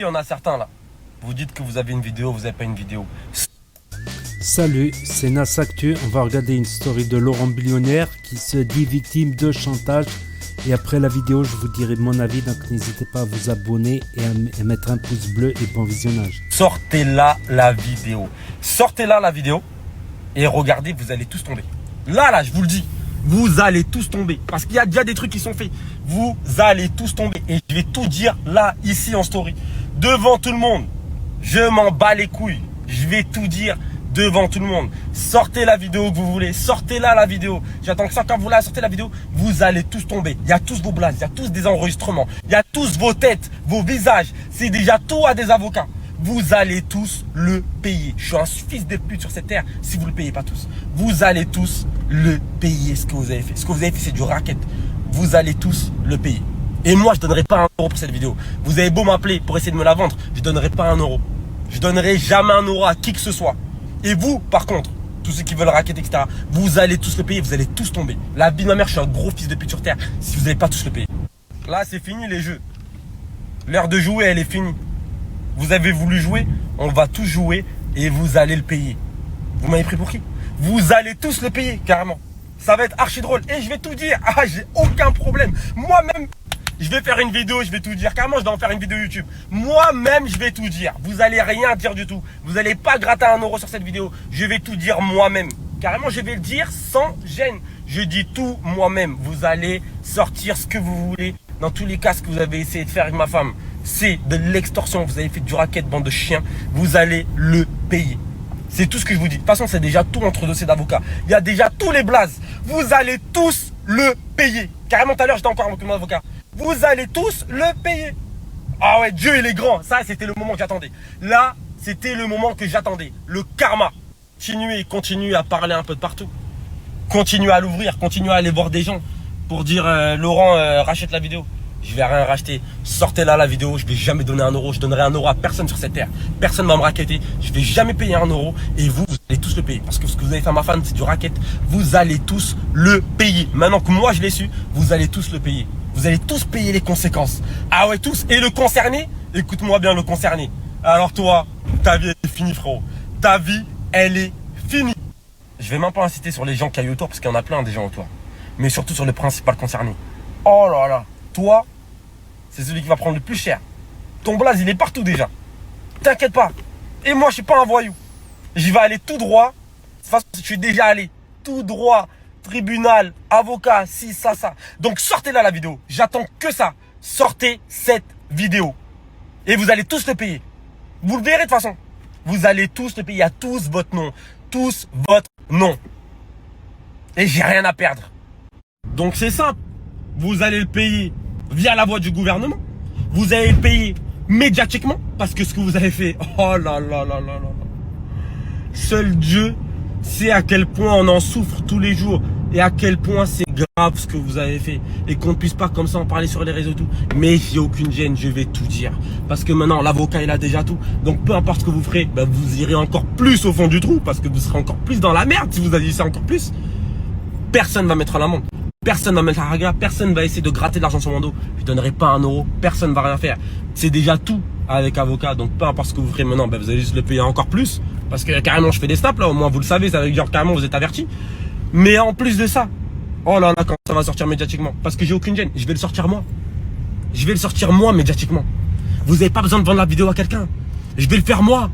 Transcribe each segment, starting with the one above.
Il y en a certains là. Vous dites que vous avez une vidéo, vous n'avez pas une vidéo. Salut, c'est Nas Actu. On va regarder une story de Laurent Billionnaire qui se dit victime de chantage. Et après la vidéo, je vous dirai mon avis. Donc n'hésitez pas à vous abonner et à mettre un pouce bleu et bon visionnage. Sortez là la vidéo. Sortez là la vidéo. Et regardez, vous allez tous tomber. Là, je vous le dis. Vous allez tous tomber. Parce qu'il y a déjà des trucs qui sont faits. Vous allez tous tomber. Et je vais tout dire là, ici en story. Devant tout le monde. Je m'en bats les couilles. Je vais tout dire devant tout le monde. Sortez la vidéo que vous voulez. Sortez là la vidéo. J'attends que ça, quand vous la sortez la vidéo, vous allez tous tomber. Il y a tous vos blagues, il y a tous des enregistrements. Il y a tous vos têtes, vos visages. C'est déjà tout à des avocats. Vous allez tous le payer. Je suis un fils de pute sur cette terre si vous ne le payez pas tous. Vous allez tous le payer ce que vous avez fait. Ce que vous avez fait, c'est du racket. Vous allez tous le payer. Et moi, je ne donnerai pas un euro pour cette vidéo. Vous avez beau m'appeler pour essayer de me la vendre, je ne donnerai pas un euro. Je ne donnerai jamais un euro à qui que ce soit. Et vous, par contre, tous ceux qui veulent racketter, etc., vous allez tous le payer, vous allez tous tomber. La vie de ma mère, je suis un gros fils de pute sur terre si vous n'allez pas tous le payer. Là, c'est fini les jeux. L'heure de jouer, elle est finie. Vous avez voulu jouer, on va tous jouer et vous allez le payer. Vous m'avez pris pour qui? Vous allez tous le payer, carrément. Ça va être archi drôle. Et je vais tout dire. Ah, j'ai aucun problème. Moi-même, je vais faire une vidéo, je vais tout dire. Carrément, je dois en faire une vidéo YouTube. Moi-même, je vais tout dire. Vous allez rien dire du tout. Vous n'allez pas gratter un euro sur cette vidéo. Je vais tout dire moi-même. Carrément, je vais le dire sans gêne. Je dis tout moi-même. Vous allez sortir ce que vous voulez. Dans tous les cas, ce que vous avez essayé de faire avec ma femme, c'est de l'extorsion. Vous avez fait du racket, bande de chiens. Vous allez le payer. C'est tout ce que je vous dis. De toute façon, c'est déjà tout entre dossiers d'avocats. Il y a déjà tous les blazes. Vous allez tous le payer. Carrément, tout à l'heure, j'étais encore avec mon avocat. Vous allez tous le payer. Ah ouais, Dieu, il est grand. Ça, c'était le moment que j'attendais. Là, c'était le moment que j'attendais. Le karma. Continuez à parler un peu de partout. Continuez à l'ouvrir. Continuez à aller voir des gens pour dire Laurent, rachète la vidéo. Je vais rien racheter. Sortez là la vidéo. Je vais jamais donner un euro. Je donnerai un euro à personne sur cette terre. Personne ne va me racketter. Je vais jamais payer un euro. Et vous allez tous le payer. Parce que ce que vous avez fait à ma femme, c'est du racket. Vous allez tous le payer. Maintenant que moi je l'ai su, vous allez tous le payer. Vous allez tous payer les conséquences. Ah ouais, tous. Et le concerné, écoute-moi bien, le concerné. Alors toi, ta vie est finie, frérot. Ta vie, elle est finie. Je vais même pas insister sur les gens qu'il y a eu autour, parce qu'il y en a plein des gens autour. Mais surtout sur le principal concerné. Oh là là. Toi, c'est celui qui va prendre le plus cher. Ton blaze, il est partout déjà. T'inquiète pas. Et moi, je suis pas un voyou. J'y vais aller tout droit. De toute façon, je suis déjà allé tout droit. Tribunal, avocat, si, ça. Donc sortez là la vidéo. J'attends que ça. Sortez cette vidéo. Et vous allez tous le payer. Vous le verrez de toute façon. Vous allez tous le payer. À tous votre nom. Tous votre nom. Et j'ai rien à perdre. Donc c'est simple. Vous allez le payer via la voie du gouvernement. Vous allez le payer médiatiquement. Parce que ce que vous avez fait, oh là là là là là. Seul Dieu sait à quel point on en souffre tous les jours. Et à quel point c'est grave ce que vous avez fait. Et qu'on ne puisse pas comme ça en parler sur les réseaux tout. Mais j'ai aucune gêne, je vais tout dire. Parce que maintenant l'avocat il a déjà tout. Donc peu importe ce que vous ferez, ben, vous irez encore plus au fond du trou. Parce que vous serez encore plus dans la merde si vous agissez encore plus. Personne ne va mettre à l'amende. Personne va mettre la raga, personne va essayer de gratter de l'argent sur mon dos. Je donnerai pas un euro, personne va rien faire. C'est déjà tout avec avocat, donc peu importe ce que vous ferez maintenant, ben vous allez juste le payer encore plus. Parce que carrément je fais des snaps là, au moins vous le savez, ça veut dire carrément vous êtes avertis. Mais en plus de ça, oh là là, quand ça va sortir médiatiquement, parce que j'ai aucune gêne, je vais le sortir moi. Je vais le sortir moi médiatiquement. Vous n'avez pas besoin de vendre la vidéo à quelqu'un. Je vais le faire moi.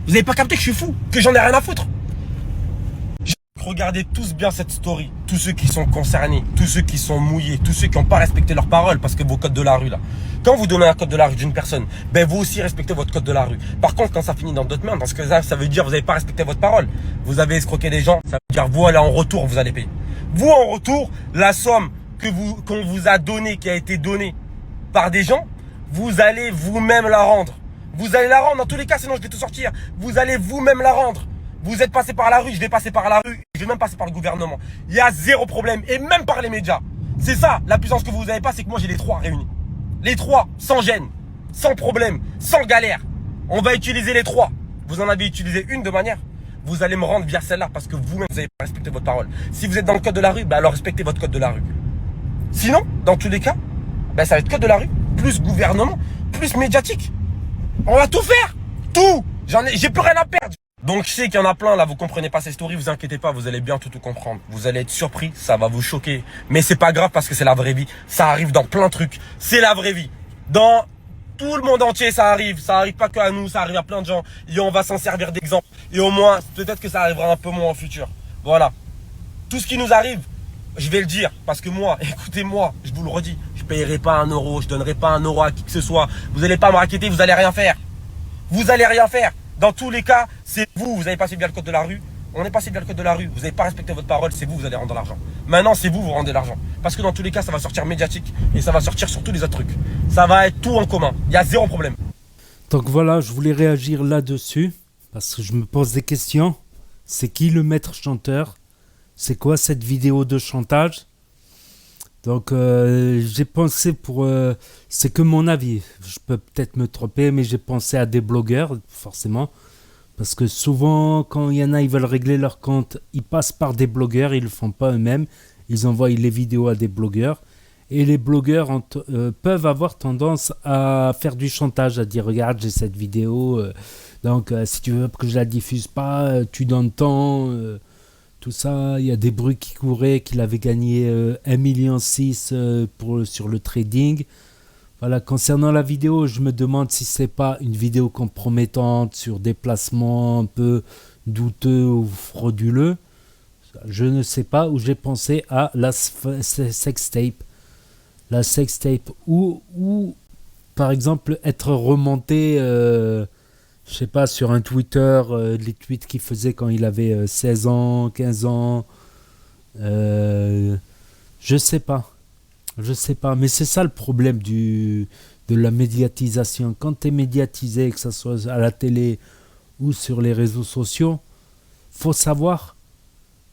Vous n'avez pas capté que je suis fou, que j'en ai rien à foutre. Regardez tous bien cette story, tous ceux qui sont concernés, tous ceux qui sont mouillés, tous ceux qui n'ont pas respecté leurs paroles parce que vos codes de la rue là. Quand vous donnez un code de la rue d'une personne, ben vous aussi respectez votre code de la rue. Par contre, quand ça finit dans d'autres mains, dans ce que ça veut dire vous n'avez pas respecté votre parole. Vous avez escroqué des gens, ça veut dire vous allez en retour, vous allez payer. Vous en retour, la somme qu'on vous a donnée, qui a été donnée par des gens, vous allez vous-même la rendre. Vous allez la rendre dans tous les cas, sinon je vais tout sortir. Vous allez vous-même la rendre. Vous êtes passé par la rue, je vais passer par la rue, je vais même passer par le gouvernement. Il y a zéro problème, et même par les médias. C'est ça, la puissance que vous n'avez pas, c'est que moi j'ai les trois réunis. Les trois, sans gêne, sans problème, sans galère. On va utiliser les trois. Vous en avez utilisé une de manière. Vous allez me rendre via celle-là parce que vous-même vous n'avez pas respecté votre parole. Si vous êtes dans le code de la rue, ben alors respectez votre code de la rue. Sinon, dans tous les cas, ben ça va être code de la rue, plus gouvernement, plus médiatique. On va tout faire. Tout. J'ai plus rien à perdre. Donc je sais qu'il y en a plein là, vous comprenez pas ces stories, vous inquiétez pas, vous allez bientôt tout comprendre. Vous allez être surpris, ça va vous choquer. Mais c'est pas grave parce que c'est la vraie vie. Ça arrive dans plein de trucs. C'est la vraie vie. Dans tout le monde entier, ça arrive. Ça arrive pas que à nous, ça arrive à plein de gens. Et on va s'en servir d'exemple. Et au moins, peut-être que ça arrivera un peu moins au futur. Voilà. Tout ce qui nous arrive, je vais le dire. Parce que moi, écoutez-moi, je vous le redis. Je payerai pas un euro, je donnerai pas un euro à qui que ce soit. Vous allez pas me raqueter, vous allez rien faire. Vous allez rien faire. Dans tous les cas, c'est vous. Vous avez passé bien le code de la rue. On est passé bien le code de la rue. Vous n'avez pas respecté votre parole. C'est vous, vous allez rendre l'argent. Maintenant, c'est vous, vous rendez l'argent. Parce que dans tous les cas, ça va sortir médiatique. Et ça va sortir sur tous les autres trucs. Ça va être tout en commun. Il y a zéro problème. Donc voilà, je voulais réagir là-dessus. Parce que je me pose des questions. C'est qui le maître chanteur? C'est quoi cette vidéo de chantage? Donc j'ai pensé c'est que mon avis, je peux peut-être me tromper, mais j'ai pensé à des blogueurs, forcément. Parce que souvent, quand il y en a, ils veulent régler leur compte, ils passent par des blogueurs, ils ne le font pas eux-mêmes. Ils envoient les vidéos à des blogueurs. Et les blogueurs peuvent avoir tendance à faire du chantage, à dire, regarde, j'ai cette vidéo, donc si tu veux que je la diffuse pas, tu donnes tant... Tout ça, il y a des bruits qui couraient qu'il avait gagné 1,6 million sur le trading. Voilà, concernant la vidéo, je me demande si c'est pas une vidéo compromettante sur des placements un peu douteux ou frauduleux. Je ne sais pas, où j'ai pensé à la sextape. La sextape ou par exemple être remonté... je sais pas, sur un Twitter, les tweets qu'il faisait quand il avait 16 ans, 15 ans. Je sais pas. Je sais pas. Mais c'est ça le problème de la médiatisation. Quand tu es médiatisé, que ce soit à la télé ou sur les réseaux sociaux, faut savoir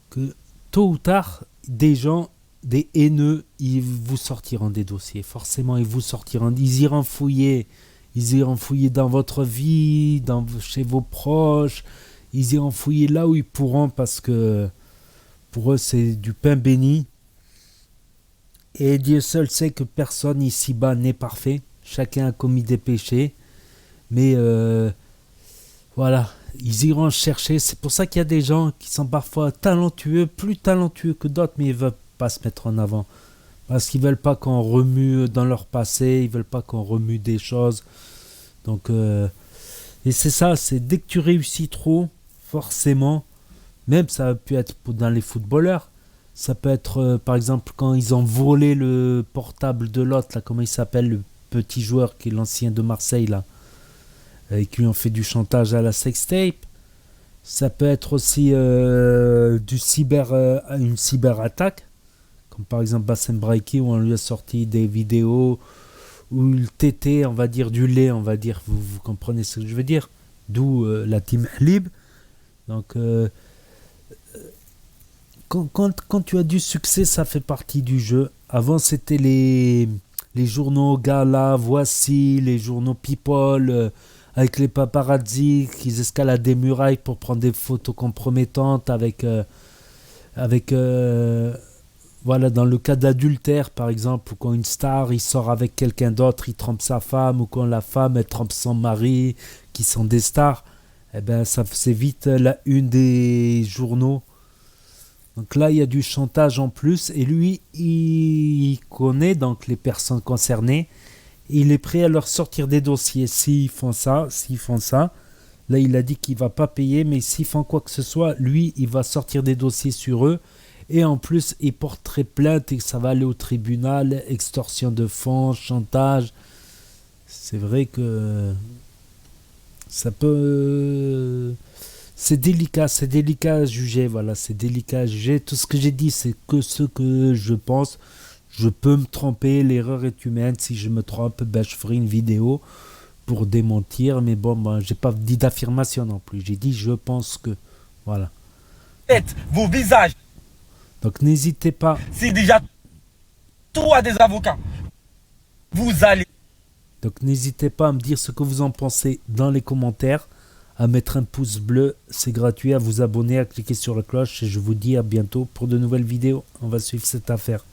que tôt ou tard, des gens, des haineux, ils vous sortiront des dossiers. Forcément, ils iront fouiller. Ils iront fouiller dans votre vie, chez vos proches. Ils iront fouiller là où ils pourront parce que pour eux, c'est du pain béni. Et Dieu seul sait que personne ici-bas n'est parfait. Chacun a commis des péchés. Mais voilà, ils iront chercher. C'est pour ça qu'il y a des gens qui sont parfois talentueux, plus talentueux que d'autres, mais ils ne veulent pas se mettre en avant. Parce qu'ils ne veulent pas qu'on remue dans leur passé, ils ne veulent pas qu'on remue des choses. Donc, et c'est ça, c'est dès que tu réussis trop, forcément, même ça peut être dans les footballeurs, ça peut être par exemple quand ils ont volé le portable de l'autre, là, comment il s'appelle, le petit joueur qui est l'ancien de Marseille, là, et qui lui ont fait du chantage à la sextape. Ça peut être aussi une cyberattaque. Par exemple Bassem Braiki, où on lui a sorti des vidéos où il tétait, on va dire, du lait, on va dire, vous comprenez ce que je veux dire, d'où la team Hlib. Donc quand tu as du succès, ça fait partie du jeu. Avant, c'était les journaux Gala, Voici, les journaux People, avec les paparazzi qui escaladent des murailles pour prendre des photos compromettantes voilà, dans le cas d'adultère, par exemple, ou quand une star, il sort avec quelqu'un d'autre, il trompe sa femme, ou quand la femme, elle trompe son mari, qui sont des stars, eh ben, ça c'est vite la une des journaux. Donc là, il y a du chantage en plus, et lui, il connaît donc les personnes concernées, et il est prêt à leur sortir des dossiers. S'ils font ça, là, il a dit qu'il ne va pas payer, mais s'ils font quoi que ce soit, lui, il va sortir des dossiers sur eux. Et en plus, il porterait plainte et ça va aller au tribunal, extorsion de fonds, chantage. C'est vrai que ça peut... C'est délicat à juger, voilà, c'est délicat à juger. Tout ce que j'ai dit, c'est que ce que je pense. Je peux me tromper, l'erreur est humaine. Si je me trompe, ben, je ferai une vidéo pour démentir. Mais bon, ben, j'ai pas dit d'affirmation non plus. J'ai dit, je pense que... Voilà. Vos visages. Donc n'hésitez pas. C'est déjà tout à des avocats. Vous allez. Donc n'hésitez pas à me dire ce que vous en pensez dans les commentaires, à mettre un pouce bleu, c'est gratuit, à vous abonner, à cliquer sur la cloche et je vous dis à bientôt pour de nouvelles vidéos. On va suivre cette affaire.